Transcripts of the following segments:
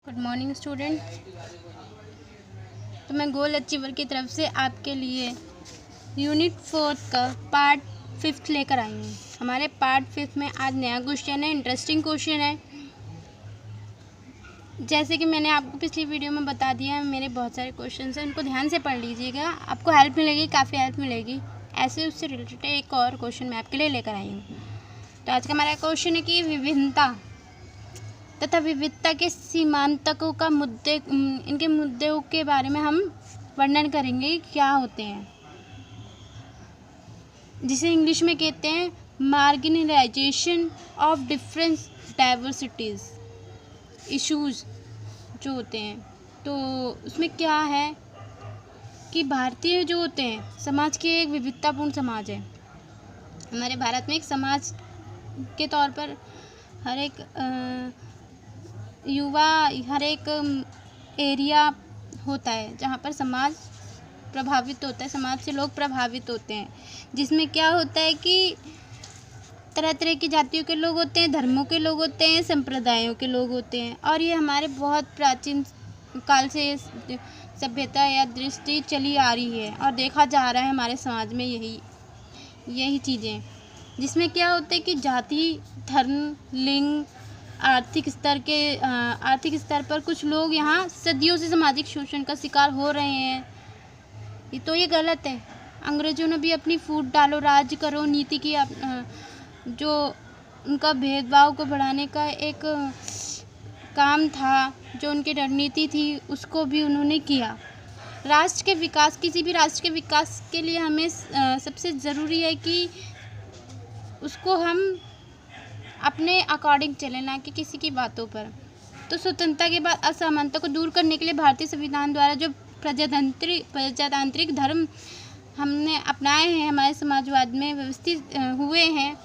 Good morning student. तो मैं गोल achiever की तरफ से आपके लिए यूनिट 4 का पार्ट 5 लेकर आई हूँ। हमारे पार्ट 5 में आज नया क्वेश्चन है, इंटरेस्टिंग क्वेश्चन है। जैसे कि मैंने आपको पिछली वीडियो में बता दिया है, मेरे बहुत सारे क्वेश्चन हैं, उनको ध्यान से पढ़ लीजिएगा, आपको हेल्प मिलेगी, काफ़ी हेल्प मिलेगी। ऐसे उससे रिलेटेड एक और क्वेश्चन मैं आपके लिए लेकर आई हूँ। तो आज का हमारा क्वेश्चन है कि विभिन्नता तथा विविधता के सीमांतकों का इनके मुद्दों के बारे में हम वर्णन करेंगे क्या होते हैं, जिसे इंग्लिश में कहते हैं marginalisation of difference diversities issues जो होते हैं। तो उसमें क्या है कि भारतीय जो होते हैं समाज के एक विविधतापूर्ण समाज है। हमारे भारत में एक समाज के तौर पर हर एक हर एक एरिया होता है जहाँ पर समाज प्रभावित होता है, समाज से लोग प्रभावित होते हैं, जिसमें क्या होता है कि तरह तरह की जातियों के लोग होते हैं, धर्मों के लोग होते हैं, संप्रदायों के लोग होते हैं। और ये हमारे बहुत प्राचीन काल से सभ्यता या दृष्टि चली आ रही है और देखा जा रहा है हमारे समाज में यही चीज़ें, जिसमें क्या होता है कि जाति, धर्म, लिंग, आर्थिक स्तर पर कुछ लोग यहाँ सदियों से सामाजिक शोषण का शिकार हो रहे हैं। तो ये गलत है। अंग्रेजों ने भी अपनी फूट डालो राज करो नीति की जो उनका भेदभाव को बढ़ाने का एक काम था, जो उनकी रणनीति थी, उसको भी उन्होंने किया। किसी भी राष्ट्र के विकास के लिए हमें सबसे ज़रूरी है कि उसको हम अपने अकॉर्डिंग चले, ना कि किसी की बातों पर। तो स्वतंत्रता के बाद असमानता को दूर करने के लिए भारतीय संविधान द्वारा जो प्रजातांत्रिक धर्म हमने अपनाए हैं, हमारे समाजवाद में व्यवस्थित हुए हैं,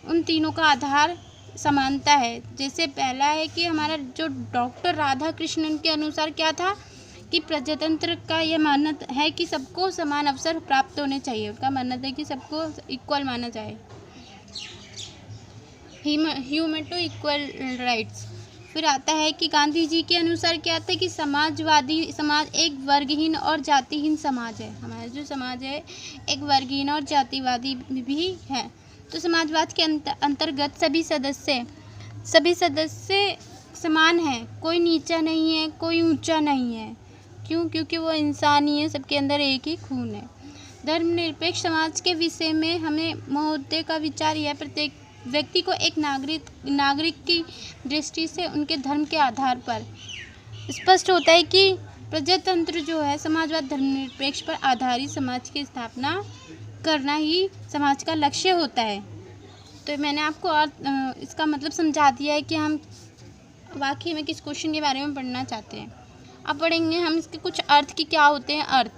उन तीनों का आधार समानता है। जैसे पहला है कि हमारा जो डॉक्टर राधा कृष्णन के अनुसार क्या था कि प्रजातंत्र का यह मानना है कि सबको समान अवसर प्राप्त होने चाहिए। उनका मानना है कि सबको इक्वल माना जाए, ह्यूमन टू इक्वल राइट्स। फिर आता है कि गांधी जी के अनुसार क्या आता है कि समाजवादी समाज एक वर्गहीन और जातिहीन समाज है। हमारा जो समाज है एक वर्गहीन और जातिवादी भी है। तो समाजवाद के अंतर्गत सभी सदस्य समान हैं, कोई नीचा नहीं है, कोई ऊंचा नहीं है। क्योंकि वो इंसान ही है, सबके अंदर एक ही खून है। धर्मनिरपेक्ष समाज के विषय में हमें मुद्दे का विचार यह प्रत्येक व्यक्ति को एक नागरिक की दृष्टि से उनके धर्म के आधार पर स्पष्ट होता है कि प्रजातंत्र जो है समाजवाद धर्मनिरपेक्ष पर आधारित समाज की स्थापना करना ही समाज का लक्ष्य होता है। तो मैंने आपको इसका मतलब समझा दिया है कि हम वाकई में किस क्वेश्चन के बारे में पढ़ना चाहते हैं। अब पढ़ेंगे हम इसके कुछ अर्थ की क्या होते हैं,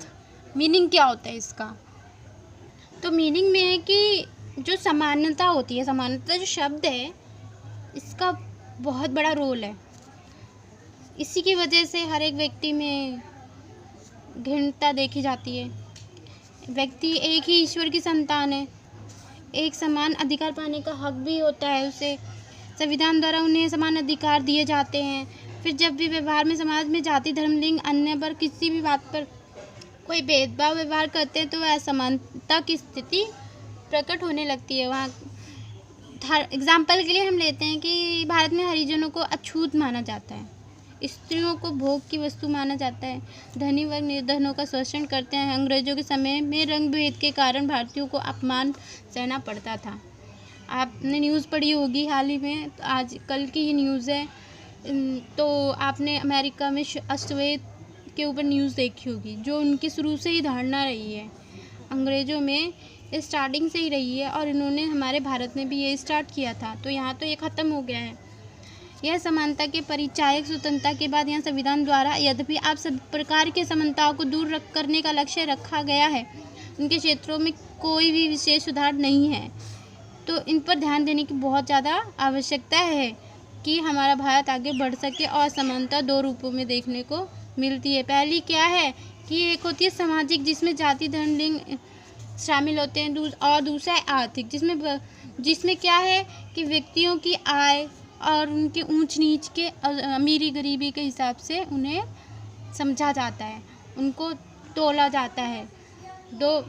मीनिंग क्या होता है इसका। तो मीनिंग में है कि जो समानता होती है, समानता जो शब्द है, इसका बहुत बड़ा रोल है। इसी की वजह से हर एक व्यक्ति में घृणता देखी जाती है। व्यक्ति एक ही ईश्वर की संतान है, एक समान अधिकार पाने का हक भी होता है उसे। संविधान द्वारा उन्हें समान अधिकार दिए जाते हैं। फिर जब भी व्यवहार में समाज में जाति, धर्म, लिंग, अन्य पर किसी भी बात पर कोई भेदभाव व्यवहार करते हैं तो वह असमानता की स्थिति प्रकट होने लगती है। वहाँ एग्जाम्पल के लिए हम लेते हैं कि भारत में हरिजनों को अछूत माना जाता है, स्त्रियों को भोग की वस्तु माना जाता है, धनी वर्ग निर्धनों का शोषण करते हैं। अंग्रेजों के समय में रंग भेद के कारण भारतीयों को अपमान सहना पड़ता था। आपने न्यूज़ पढ़ी होगी हाल ही में, तो आज कल की ही न्यूज़ है। तो आपने अमेरिका में अश्वेत के ऊपर न्यूज़ देखी होगी, जो उनकी शुरू से ही धारणा रही है, अंग्रेज़ों में स्टार्टिंग से ही रही है, और इन्होंने हमारे भारत में भी ये स्टार्ट किया था। तो यहाँ तो ये ख़त्म हो गया है। यह समानता के परिचायक स्वतंत्रता के बाद यहाँ संविधान द्वारा यद्यपि आप सब प्रकार की समानताओं को दूर करने का लक्ष्य रखा गया है, उनके क्षेत्रों में कोई भी विशेष सुधार नहीं है। तो इन पर ध्यान देने की बहुत ज़्यादा आवश्यकता है कि हमारा भारत आगे बढ़ सके। और समानता दो रूपों में देखने को मिलती है। पहली क्या है कि एक होती है सामाजिक, जिसमें जाति, धर्म, लिंग शामिल होते हैं, और दूसरा है आर्थिक, जिसमें क्या है कि व्यक्तियों की आय, और उनके ऊंच नीच के अमीरी गरीबी के हिसाब से उन्हें समझा जाता है, उनको तोला जाता है दो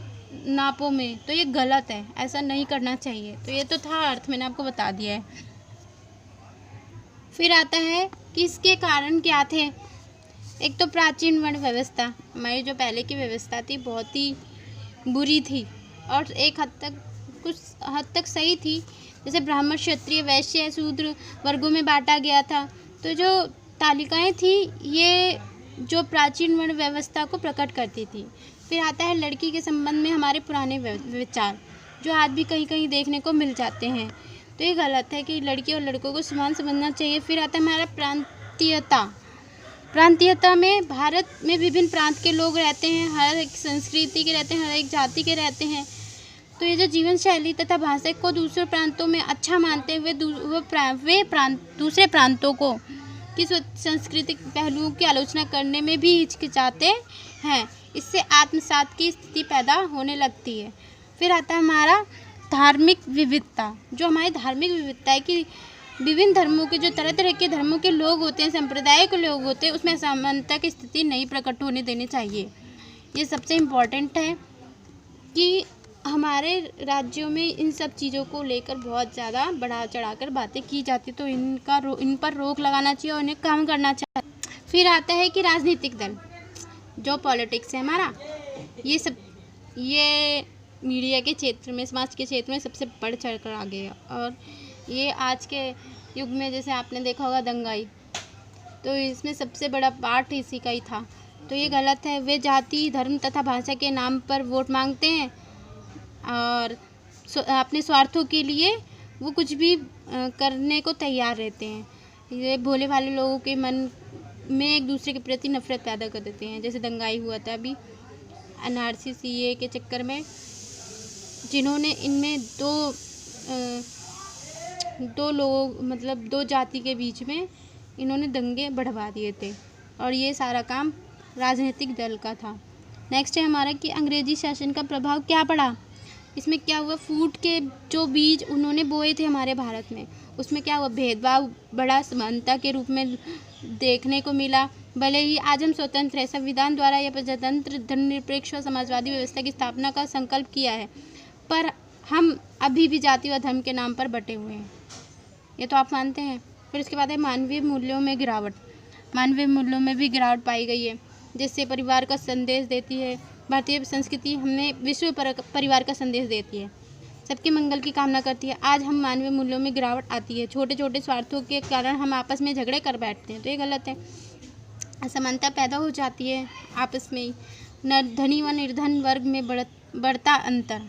नापों में। तो ये गलत है, ऐसा नहीं करना चाहिए। तो ये तो था अर्थ, मैंने आपको बता दिया है। फिर आता है कि इसके कारण क्या थे। एक तो प्राचीन वर्ण व्यवस्था, हमारी जो पहले की व्यवस्था थी बहुत ही बुरी थी और एक हद तक कुछ हद तक सही थी। जैसे ब्राह्मण, क्षत्रिय, वैश्य, शूद्र वर्गों में बांटा गया था। तो जो तालिकाएं थी ये जो प्राचीन वर्ण व्यवस्था को प्रकट करती थी। फिर आता है लड़की के संबंध में हमारे पुराने विचार, जो आज भी कहीं कहीं देखने को मिल जाते हैं। तो ये गलत है कि लड़की और लड़कों को समान समझना चाहिए। फिर आता है हमारा प्रांतीयता में भारत में विभिन्न प्रांत के लोग रहते हैं, हर एक संस्कृति के रहते हैं, हर एक जाति के रहते हैं। तो ये जो जीवन शैली तथा भाषा को दूसरे प्रांतों में अच्छा मानते हैं, दूसरे प्रांतों को की सांस्कृतिक पहलुओं की आलोचना करने में भी हिचकिचाते हैं। इससे आत्मसात की स्थिति पैदा होने लगती है। फिर आता है हमारा धार्मिक विविधता, जो हमारी धार्मिक विविधता है कि विभिन्न धर्मों के जो तरह तरह के धर्मों के लोग होते हैं, संप्रदाय के लोग होते हैं, उसमें असमानता की स्थिति नहीं प्रकट होने देनी चाहिए। ये सबसे इम्पोर्टेंट है कि हमारे राज्यों में इन सब चीज़ों को लेकर बहुत ज़्यादा बढ़ा चढ़ाकर बातें की जाती, तो इन पर रोक लगाना चाहिए और इन्हें कम करना चाहिए। फिर आता है कि राजनीतिक दल, जो पॉलिटिक्स है हमारा, ये मीडिया के क्षेत्र में, समाज के क्षेत्र में सबसे बढ़ चढ़ कर आ गया। और ये आज के युग में जैसे आपने देखा होगा दंगाई, तो इसमें सबसे बड़ा पार्ट इसी का ही था। तो ये गलत है। वे जाति, धर्म तथा भाषा के नाम पर वोट मांगते हैं और अपने स्वार्थों के लिए वो कुछ भी करने को तैयार रहते हैं। ये भोले भाले लोगों के मन में एक दूसरे के प्रति नफरत पैदा कर देते हैं। जैसे दंगाई हुआ था अभी NRC CA के चक्कर में, जिन्होंने इनमें दो लोग मतलब दो जाति के बीच में इन्होंने दंगे बढ़वा दिए थे और ये सारा काम राजनीतिक दल का था। नेक्स्ट है हमारा कि अंग्रेजी शासन का प्रभाव क्या पड़ा। इसमें क्या हुआ, फूट के जो बीज उन्होंने बोए थे हमारे भारत में, उसमें क्या हुआ, भेदभाव बड़ा समानता के रूप में देखने को मिला। भले ही आज हम स्वतंत्र है, संविधान द्वारा यह प्रजातंत्र, धर्मनिरपेक्ष और समाजवादी व्यवस्था की स्थापना का संकल्प किया है, पर हम अभी भी जाति व धर्म के नाम पर बटे हुए हैं। ये तो आप मानते हैं। फिर उसके बाद है मानवीय मूल्यों में गिरावट। मानवीय मूल्यों में भी गिरावट पाई गई है, जिससे परिवार का संदेश देती है। भारतीय संस्कृति हमें विश्व परिवार का संदेश देती है, सबके मंगल की कामना करती है। आज हम मानवीय मूल्यों में गिरावट आती है, छोटे छोटे स्वार्थों के कारण हम आपस में झगड़े कर बैठते हैं, तो ये गलत है। असमानता पैदा हो जाती है आपस में ही। धनी व निर्धन वर्ग में बढ़ता अंतर,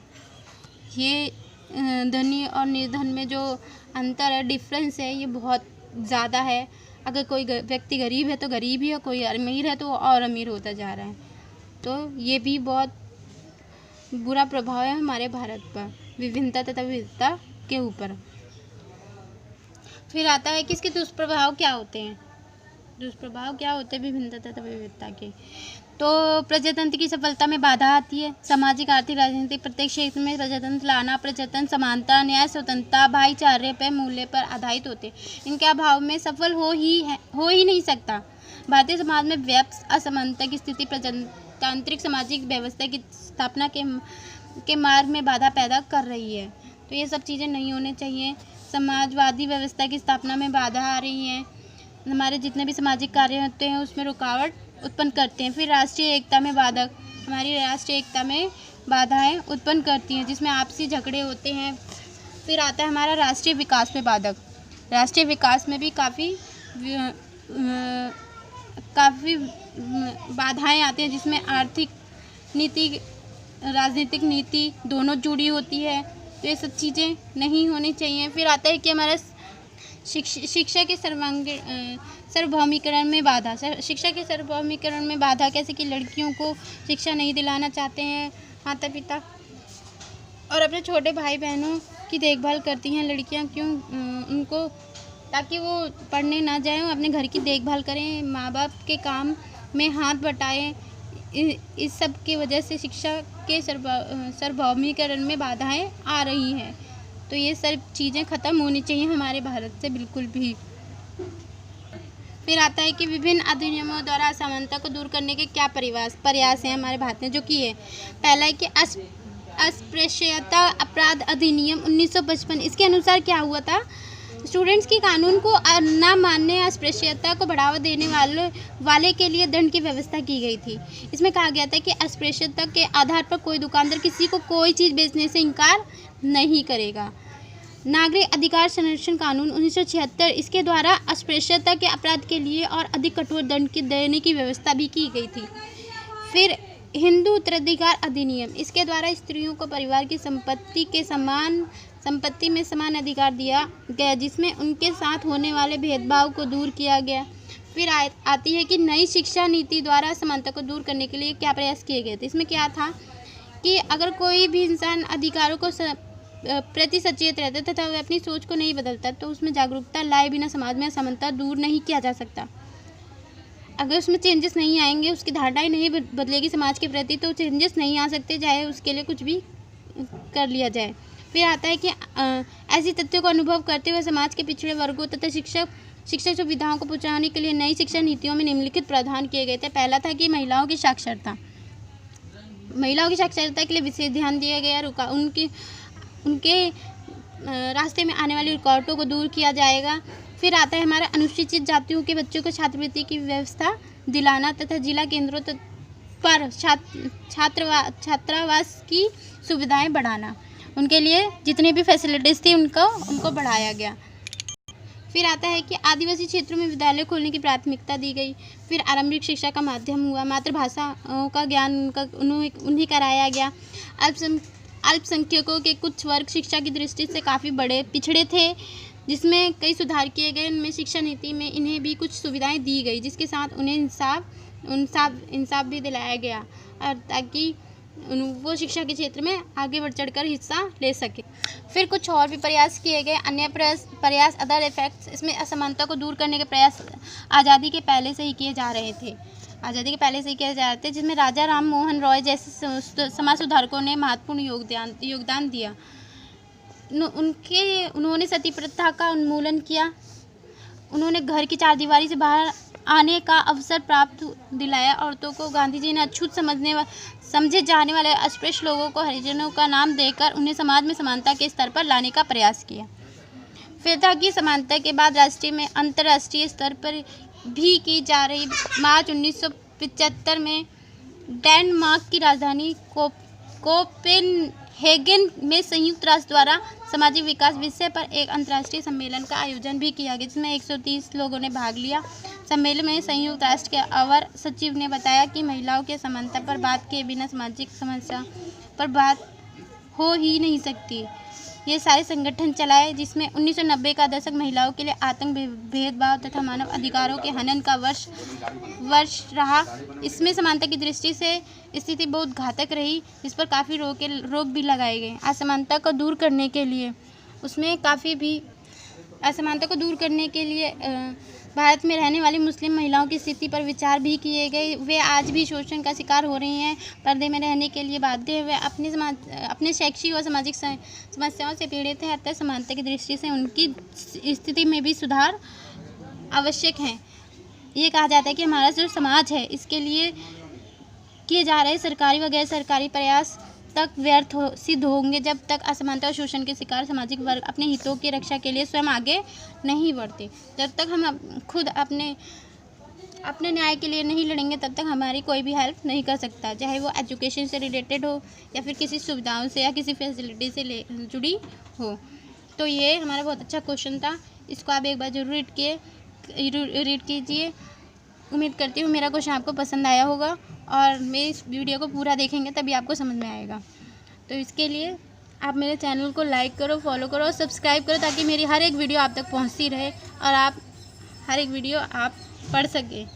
ये धनी और निर्धन में जो अंतर है, डिफरेंस है, ये बहुत ज़्यादा है। अगर कोई व्यक्ति गरीब है तो गरीब ही है, कोई अमीर है तो और अमीर होता जा रहा है। तो ये भी बहुत बुरा प्रभाव है हमारे भारत पर, विभिन्नता तथा विविधता के ऊपर। फिर आता है कि इसके दुष्प्रभाव क्या होते हैं। दुष्प्रभाव क्या होते हैं विभिन्नता तथा विविधता के। तो प्रजातंत्र की सफलता में बाधा आती है। सामाजिक, आर्थिक, राजनीतिक प्रत्येक क्षेत्र में प्रजातंत्र लाना, प्रजातंत्र समानता, न्याय, स्वतंत्रता, भाईचारे पर मूल्य पर आधारित होते हैं। इनके अभाव में सफल हो ही नहीं सकता। भारतीय समाज में व्याप्त असमानता की स्थिति प्रजातांत्रिक सामाजिक व्यवस्था की स्थापना के मार्ग में बाधा पैदा कर रही है। तो ये सब चीज़ें नहीं होने चाहिए। समाजवादी व्यवस्था की स्थापना में बाधा आ रही है। हमारे जितने भी सामाजिक कार्य होते हैं उसमें रुकावट उत्पन्न करते हैं। फिर राष्ट्रीय एकता में बाधक, हमारी राष्ट्रीय एकता में बाधाएं उत्पन्न करती हैं, जिसमें आपसी झगड़े होते हैं। फिर आता है हमारा राष्ट्रीय विकास में बाधक। राष्ट्रीय विकास में भी काफ़ी बाधाएं आती हैं, जिसमें आर्थिक नीति, राजनीतिक नीति दोनों जुड़ी होती है। तो ये सब चीज़ें नहीं होनी चाहिए। फिर आता है कि हमारा शिक्षा के सार्वभौमिकरण में बाधा। शिक्षा के सार्वभौमिकरण में बाधा कैसे कि लड़कियों को शिक्षा नहीं दिलाना चाहते हैं माता पिता, और अपने छोटे भाई बहनों की देखभाल करती हैं लड़कियां, क्यों उनको, ताकि वो पढ़ने ना जाएं, अपने घर की देखभाल करें, माँ बाप के काम में हाथ बटाएं। इस सब की वजह से शिक्षा के सार्वभौमिकरण में बाधाएं आ रही हैं। तो ये सब चीज़ें ख़त्म होनी चाहिए हमारे भारत से बिल्कुल भी। फिर आता है कि विभिन्न अधिनियमों द्वारा असमानता को दूर करने के क्या प्रयास हैं हमारे भारत में जो कि है। पहला है कि अस्पृश्यता अपराध अधिनियम 1955। इसके अनुसार क्या हुआ था, स्टूडेंट्स की कानून को न मानने या अस्पृश्यता को बढ़ावा देने वाले के लिए दंड की व्यवस्था की गई थी। इसमें कहा गया था कि अस्पृश्यता के आधार पर कोई दुकानदार किसी को कोई चीज़ बेचने से इनकार नहीं करेगा। नागरिक अधिकार संरक्षण कानून 1976, इसके द्वारा अस्पृश्यता के अपराध के लिए और अधिक कठोर दंड देने की व्यवस्था भी की गई थी। फिर हिंदू उत्तराधिकार अधिनियम, इसके द्वारा स्त्रियों को परिवार की संपत्ति में समान अधिकार दिया गया, जिसमें उनके साथ होने वाले भेदभाव को दूर किया गया। फिर आती है कि नई शिक्षा नीति द्वारा असमानता को दूर करने के लिए क्या प्रयास किए गए थे। इसमें क्या था कि अगर कोई भी इंसान अधिकारों को प्रति सचेत रहता तथा वह अपनी सोच को नहीं बदलता तो उसमें जागरूकता लाए बिना समाज में असमानता दूर नहीं किया जा सकता। अगर उसमें चेंजेस नहीं आएंगे, उसकी धारणाएं नहीं बदलेगी समाज के प्रति, तो चेंजेस नहीं आ सकते, चाहे उसके लिए कुछ भी कर लिया जाए। फिर आता है कि ऐसी तथ्यों को अनुभव करते हुए समाज के पिछड़े वर्गों तथा शिक्षक सुविधाओं को पहुँचाने के लिए नई शिक्षा नीतियों में निम्नलिखित प्रावधान किए गए थे। पहला था कि महिलाओं की साक्षरता के लिए विशेष ध्यान दिया गया। उनके रास्ते में आने वाली रुकावटों को दूर किया जाएगा। फिर आता है हमारा अनुसूचित जातियों के बच्चों को छात्रवृत्ति की व्यवस्था दिलाना तथा जिला केंद्रों पर छात्रावास की सुविधाएं बढ़ाना। उनके लिए जितनी भी फैसिलिटीज़ थी उनको बढ़ाया गया। फिर आता है कि आदिवासी क्षेत्रों में विद्यालय खोलने की प्राथमिकता दी गई। फिर आरंभिक शिक्षा का माध्यम हुआ, मातृभाषा का ज्ञान उन्हें कराया गया। अल्पसंख्यकों के कुछ वर्ग शिक्षा की दृष्टि से काफ़ी पिछड़े थे, जिसमें कई सुधार किए गए। उनमें शिक्षा नीति में इन्हें भी कुछ सुविधाएं दी गई, जिसके साथ उन्हें इंसाफ भी दिलाया गया, और ताकि वो शिक्षा के क्षेत्र में आगे बढ़ चढ़कर हिस्सा ले सके। फिर कुछ और भी प्रयास किए गए, अन्य प्रयास अदर इफेक्ट्स। इसमें असमानता को दूर करने के प्रयास आज़ादी के पहले से ही किए जा रहे थे, जिसमें राजा राम मोहन रॉय जैसे समाज सुधारकों ने महत्वपूर्ण योगदान दिया। उन्होंने सती प्रथा का उन्मूलन किया। उन्होंने घर की चारदीवारी से बाहर आने का अवसर प्राप्त दिलाया। औरतों को गांधी जी ने अछूत समझे जाने वाले अस्पृश्य लोगों को हरिजनों का नाम देकर उन्हें समाज में समानता के स्तर पर लाने का प्रयास किया। फिर था कि समानता के बाद राष्ट्रीय में अंतर्राष्ट्रीय स्तर पर भी की जा रही। मार्च 1975 में डेनमार्क की राजधानी कोपेनहेगन में संयुक्त राष्ट्र द्वारा सामाजिक विकास विषय पर एक अंतर्राष्ट्रीय सम्मेलन का आयोजन भी किया गया, जिसमें 130 लोगों ने भाग लिया। सम्मेलन में संयुक्त राष्ट्र के अवर सचिव ने बताया कि महिलाओं के समानता पर बात किए बिना सामाजिक समस्या पर बात हो ही नहीं सकती। ये सारे संगठन चलाए, जिसमें 1990 का दशक महिलाओं के लिए आतंक, भेदभाव तथा मानव अधिकारों के हनन का वर्ष रहा। इसमें समानता की दृष्टि से स्थिति बहुत घातक रही, जिस पर काफ़ी रोक भी लगाए गए। असमानता को दूर करने के लिए भारत में रहने वाली मुस्लिम महिलाओं की स्थिति पर विचार भी किए गए। वे आज भी शोषण का शिकार हो रही हैं, पर्दे में रहने के लिए बाध्य हैं। वे अपने शैक्षिक और सामाजिक समस्याओं से पीड़ित हैं। अतः समानता की दृष्टि से उनकी स्थिति में भी सुधार आवश्यक है। ये कहा जाता है कि हमारा जो समाज है, इसके लिए किए जा रहे सरकारी व गैर सरकारी प्रयास तक व्यर्थ सिद्ध होंगे जब तक असमानता और शोषण के शिकार सामाजिक वर्ग अपने हितों की रक्षा के लिए स्वयं आगे नहीं बढ़ते। जब तक हम खुद अपने न्याय के लिए नहीं लड़ेंगे, तब तक हमारी कोई भी हेल्प नहीं कर सकता, चाहे वो एजुकेशन से रिलेटेड हो या फिर किसी सुविधाओं से या किसी फैसिलिटी से जुड़ी हो। तो ये हमारा बहुत अच्छा क्वेश्चन था, इसको आप एक बार ज़रूर रीड कीजिए। उम्मीद करती हूँ मेरा क्वेश्चन आपको पसंद आया होगा और मेरी इस वीडियो को पूरा देखेंगे तभी आपको समझ में आएगा। तो इसके लिए आप मेरे चैनल को लाइक करो, फॉलो करो और सब्सक्राइब करो, ताकि मेरी हर एक वीडियो आप तक पहुंचती रहे और आप हर एक वीडियो आप पढ़ सकें।